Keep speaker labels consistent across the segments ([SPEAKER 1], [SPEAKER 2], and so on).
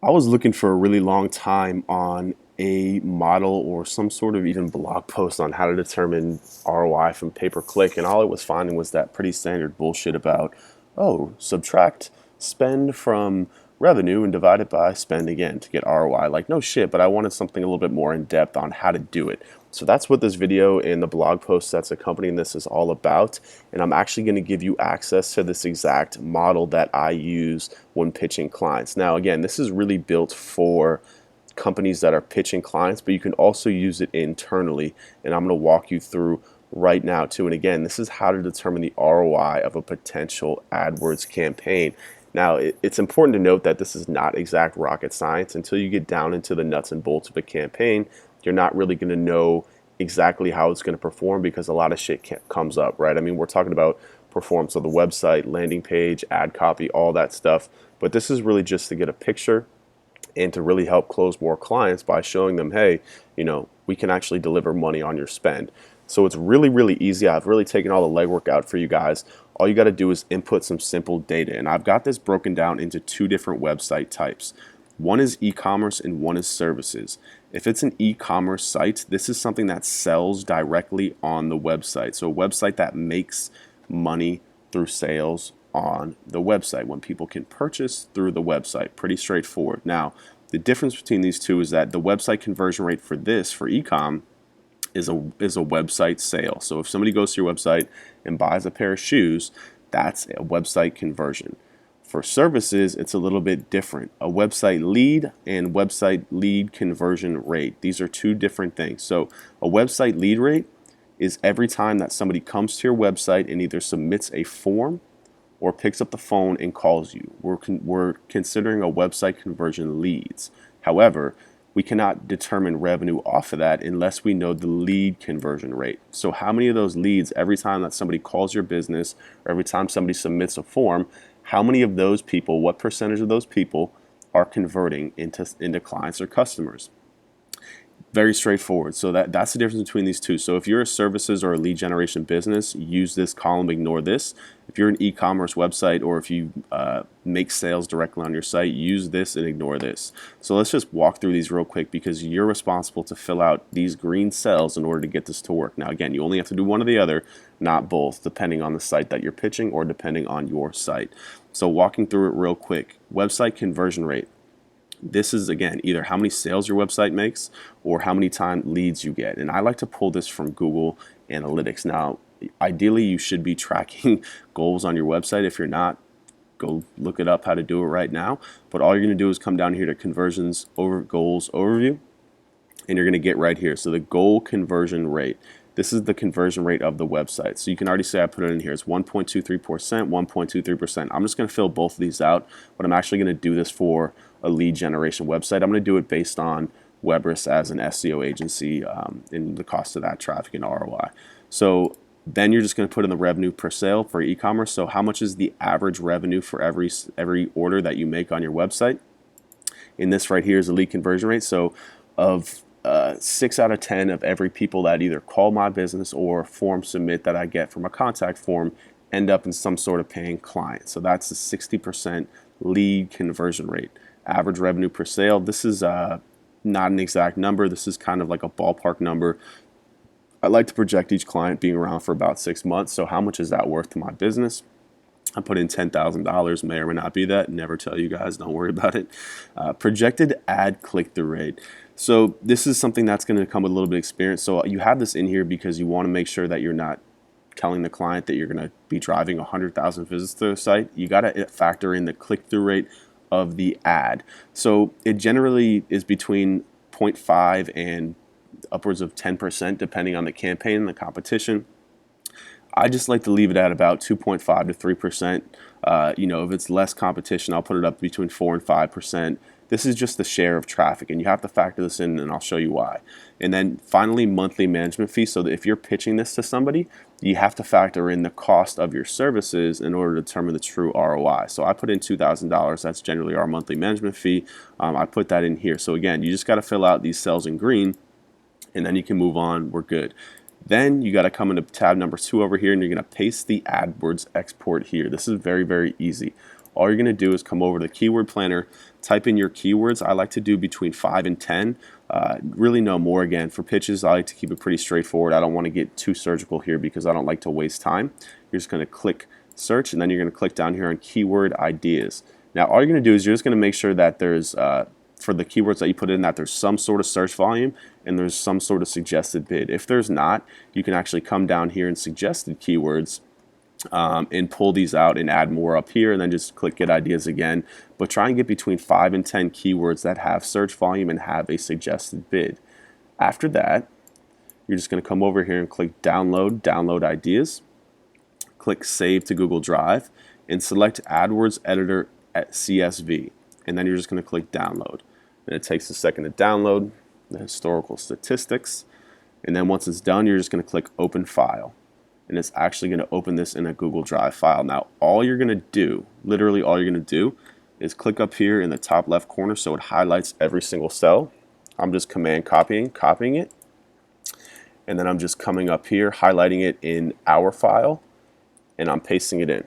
[SPEAKER 1] I was looking for a really long time on a model or some sort of even blog post on how to determine ROI from pay per click, and all I was finding was that pretty standard bullshit about, oh, subtract spend from revenue and divide it by spend again to get ROI. Like, no shit, but I wanted something a little bit more in depth on how to do it. So that's what this video and the blog post that's accompanying this is all about. And I'm actually going to give you access to this exact model that I use when pitching clients. Now, again, this is really built for companies that are pitching clients, but you can also use it internally. And I'm going to walk you through right now too. And again, this is how to determine the ROI of a potential AdWords campaign. Now, it's important to note that this is not exact rocket science. Until you get down into the nuts and bolts of a campaign, you're not really going to know exactly how it's going to perform because a lot of shit comes up, right? I mean, we're talking about performance of the website, landing page, ad copy, all that stuff. But this is really just to get a picture and to really help close more clients by showing them, hey, we can actually deliver money on your spend. So it's really, really easy. I've really taken all the legwork out for you guys. All you got to do is input some simple data. And I've got this broken down into two different website types. One is e-commerce and one is services. If it's an e-commerce site, this is something that sells directly on the website. So a website that makes money through sales on the website when people can purchase through the website. Pretty straightforward. Now, the difference between these two is that the website conversion rate for this, for e-com, is a website sale. So if somebody goes to your website and buys a pair of shoes, that's a website conversion. For services, it's a little bit different. A website lead and website lead conversion rate. These are two different things. So a website lead rate is every time that somebody comes to your website and either submits a form or picks up the phone and calls you. We're considering a website conversion leads. However, we cannot determine revenue off of that unless we know the lead conversion rate. So how many of those leads, every time that somebody calls your business or every time somebody submits a form, how many of those people, what percentage of those people are converting into clients or customers? Very straightforward. So that's the difference between these two. So if you're a services or a lead generation business, use this column, ignore this. If you're an e-commerce website or if you make sales directly on your site, use this and ignore this. So let's just walk through these real quick because you're responsible to fill out these green cells in order to get this to work. Now, again, you only have to do one or the other, not both, depending on the site that you're pitching or depending on your site. So walking through it real quick, website conversion rate. This is, again, either how many sales your website makes or how many time leads you get. And I like to pull this from Google Analytics. Now, ideally, you should be tracking goals on your website. If you're not, go look it up how to do it right now. But all you're going to do is come down here to conversions over goals overview, and you're going to get right here. So the goal conversion rate. This is the conversion rate of the website. So you can already see I put it in here. It's 1.23%, 1.23%. I'm just going to fill both of these out, but I'm actually going to do this for a lead generation website. I'm going to do it based on Weber's as an SEO agency and the cost of that traffic and ROI. So then you're just going to put in the revenue per sale for e-commerce. So how much is the average revenue for every order that you make on your website? And this right here is the lead conversion rate. So of 6 out of 10 of every people that either call my business or form submit that I get from a contact form end up in some sort of paying client. So that's a 60% lead conversion rate. Average revenue per sale. This is not an exact number. This is kind of like a ballpark number. I like to project each client being around for about 6 months. So how much is that worth to my business? I put in $10,000, may or may not be that. Never tell you guys, don't worry about it. Projected ad click-through rate. So this is something that's going to come with a little bit of experience. So you have this in here because you want to make sure that you're not telling the client that you're going to be driving 100,000 visits to the site. You got to factor in the click-through rate of the ad. So it generally is between 0.5 and upwards of 10% depending on the campaign and the competition. I just like to leave it at about 2.5 to 3%. If it's less competition, I'll put it up between 4 and 5%. This is just the share of traffic, and you have to factor this in, and I'll show you why. And then finally, monthly management fee. So that if you're pitching this to somebody, you have to factor in the cost of your services in order to determine the true ROI. So I put in $2,000. That's generally our monthly management fee. I put that in here. So again, you just got to fill out these cells in green, and then you can move on. We're good. Then you got to come into tab number 2 over here, and you're going to paste the AdWords export here. This is very, very easy. all you're going to do is come over to the keyword planner, type in your keywords. I like to do between 5 and 10. Really no more. Again, for pitches, I like to keep it pretty straightforward. I don't want to get too surgical here because I don't like to waste time. You're just going to click search, and then you're going to click down here on keyword ideas. Now all you're going to do is you're just going to make sure that there's for the keywords that you put in, that there's some sort of search volume and there's some sort of suggested bid. If there's not, you can actually come down here in suggested keywords and pull these out and add more up here, and then just click get ideas again. But try and get between 5 and 10 keywords that have search volume and have a suggested bid. After that, you're just going to come over here and click download ideas, click save to Google Drive, and select AdWords editor at CSV, and then you're just going to click download. And it takes a second to download the historical statistics, and then once it's done, you're just going to click open file, and it's actually going to open this in a Google Drive file. Now all you're going to do, literally all you're going to do, is click up here in the top left corner so it highlights every single cell. I'm just command copying it, and then I'm just coming up here, highlighting it in our file, and I'm pasting it in.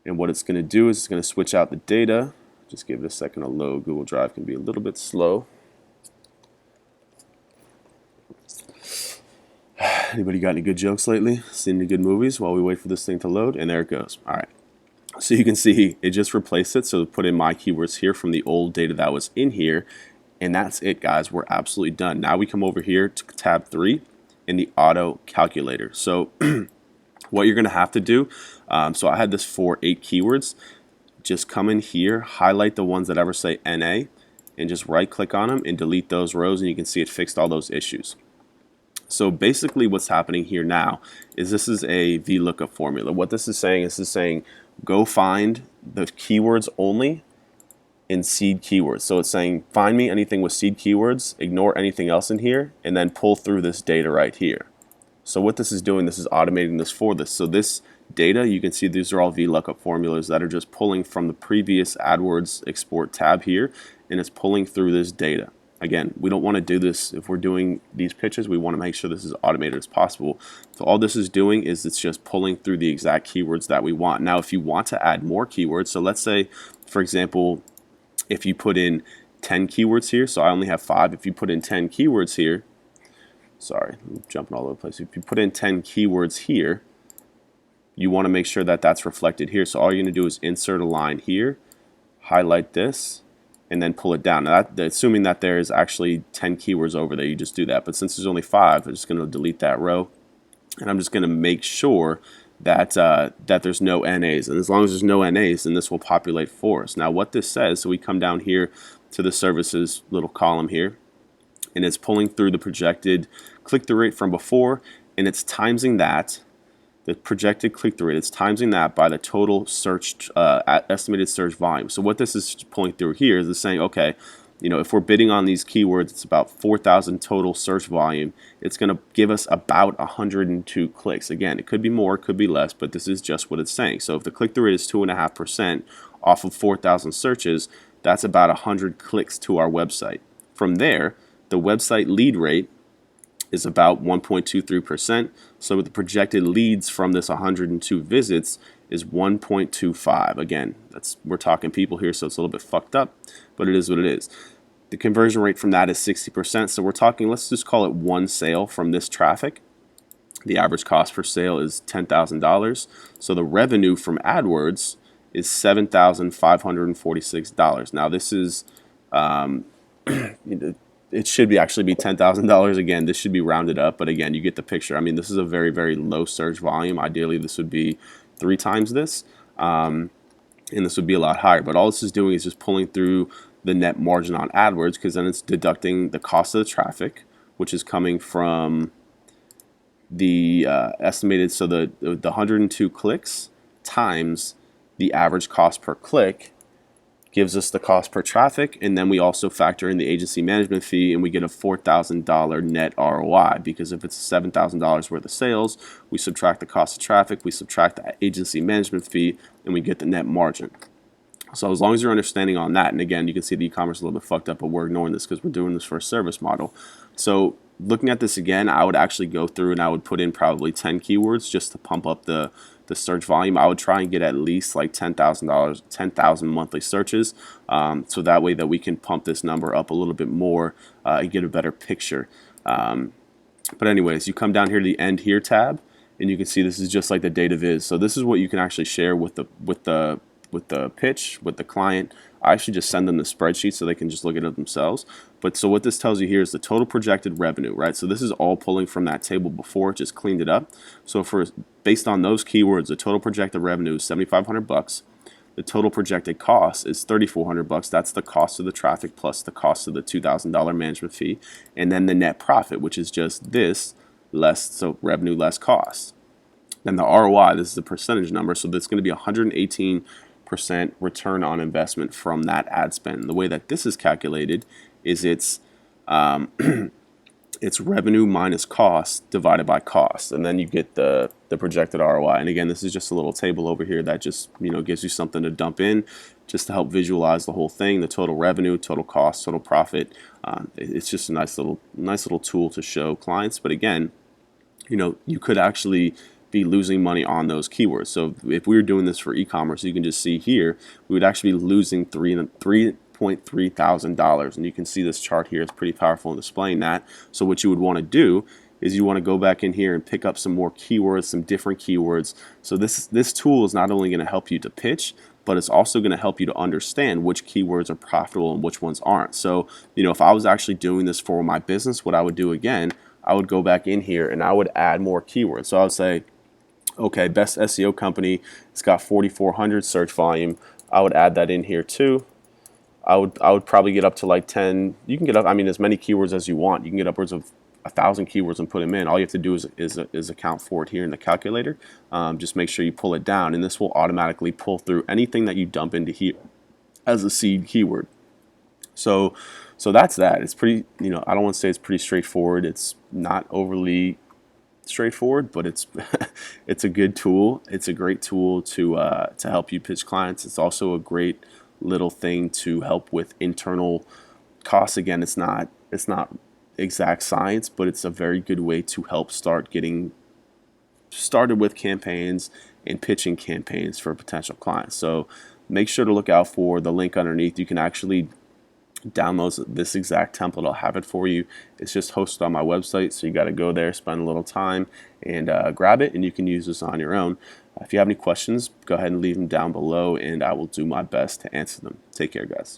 [SPEAKER 1] And what it's going to do is it's going to switch out the data. Just give it a second to load. Google Drive can be a little bit slow. Anybody got any good jokes lately? Seen any good movies while we wait for this thing to load? And there it goes. All right. So you can see it just replaced it. So put in my keywords here from the old data that was in here. And that's it, guys. We're absolutely done. Now we come over here to tab 3 in the auto calculator. So what you're going to have to do, so I had this for 8 keywords. Just come in here, highlight the ones that ever say NA, and just right click on them and delete those rows, and you can see it fixed all those issues. So basically what's happening here now is this is a VLOOKUP formula. What this is saying go find the keywords only in seed keywords. So it's saying find me anything with seed keywords, ignore anything else in here, and then pull through this data right here. So what this is doing, this is automating this for this. So this data, you can see these are all VLOOKUP formulas that are just pulling from the previous AdWords export tab here, and it's pulling through this data. Again, we don't want to do this if we're doing these pitches. We want to make sure this is automated as possible. So all this is doing is it's just pulling through the exact keywords that we want. Now if you want to add more keywords, so let's say for example if you put in 10 keywords here, so I only have 5. If you put in 10 keywords here, sorry, I'm jumping all over the place. If you put in 10 keywords here, you want to make sure that that's reflected here. So all you're going to do is insert a line here, highlight this, and then pull it down. Now assuming that there is actually 10 keywords over there, you just do that. But since there's only 5, I'm just going to delete that row, and I'm just going to make sure that that there's no NAs. And as long as there's no NAs, then this will populate for us. Now what this says, so we come down here to the services little column here, and it's pulling through the projected click-through rate from before, and it's timesing that, the projected click-through rate, it's timesing that by the total search, estimated search volume. So what this is pulling through here is it's saying, okay, you know, if we're bidding on these keywords, it's about 4,000 total search volume. It's going to give us about 102 clicks. Again, it could be more, it could be less, but this is just what it's saying. So if the click-through rate is 2.5% off of 4,000 searches, that's about 100 clicks to our website. From there, the website lead rate is about 1.23%. So the projected leads from this 102 visits is 1.25. Again, we're talking people here, so it's a little bit fucked up, but it is what it is. The conversion rate from that is 60%. So we're talking, let's just call it 1 sale from this traffic. The average cost per sale is $10,000. So the revenue from AdWords is $7,546. Now this is it should actually be $10,000. Again, this should be rounded up, but again, you get the picture. I mean, this is a very, very low search volume. Ideally, this would be 3 times this, and this would be a lot higher. But all this is doing is just pulling through the net margin on AdWords, because then it's deducting the cost of the traffic, which is coming from the estimated, so the 102 clicks times the average cost per click gives us the cost per traffic, and then we also factor in the agency management fee, and we get a $4,000 net ROI, because if it's $7,000 worth of sales, we subtract the cost of traffic, we subtract the agency management fee, and we get the net margin. So as long as you're understanding on that, and again, you can see the e-commerce is a little bit fucked up, but we're ignoring this because we're doing this for a service model. So looking at this again, I would actually go through and I would put in probably 10 keywords just to pump up the the search volume. I would try and get at least like $10,000, 10,000 monthly searches, so that way that we can pump this number up a little bit more and get a better picture. But anyways, you come down here to the End Here tab, and you can see this is just like the data viz. So this is what you can actually share with the pitch, with the client. I actually just send them the spreadsheet so they can just look at it themselves. But so what this tells you here is the total projected revenue, right? So this is all pulling from that table before, it just cleaned it up. So for based on those keywords, the total projected revenue is $7,500. The total projected cost is $3,400. That's the cost of the traffic plus the cost of the $2,000 management fee, and then the net profit, which is just this less, so revenue less cost. Then the ROI, this is the percentage number, so that's going to be 118% return on investment from that ad spend. The way that this is calculated is it's revenue minus cost divided by cost, and then you get the projected ROI. And again, this is just a little table over here that just gives you something to dump in just to help visualize the whole thing, the total revenue, total cost, total profit. It's just a nice little tool to show clients. But again, you could actually be losing money on those keywords. So if we were doing this for e-commerce, you can just see here, we would actually be losing $3,300, and you can see this chart here is pretty powerful in displaying that. So what you would want to do is you want to go back in here and pick up some more keywords, some different keywords. So this tool is not only going to help you to pitch, but it's also going to help you to understand which keywords are profitable and which ones aren't. So if I was actually doing this for my business, what I would do again, I would go back in here and I would add more keywords. So I would say, okay, best SEO company, it's got 4,400 search volume. I would add that in here too. I would probably get up to like 10. You can get up, as many keywords as you want. You can get upwards of 1,000 keywords and put them in. All you have to do is account for it here in the calculator. Just make sure you pull it down, and this will automatically pull through anything that you dump into here as a seed keyword. So that's that. It's pretty, I don't want to say it's pretty straightforward. It's not overly straightforward, but it's it's a good tool. It's a great tool to help you pitch clients. It's also a great little thing to help with internal costs. Again, it's not exact science, but it's a very good way to help start getting started with campaigns and pitching campaigns for potential clients. So make sure to look out for the link underneath. You can actually download this exact template. I'll have it for you. It's just hosted on my website, so you got to go there, spend a little time, and grab it, and you can use this on your own. If you have any questions, go ahead and leave them down below, and I will do my best to answer them. Take care, guys.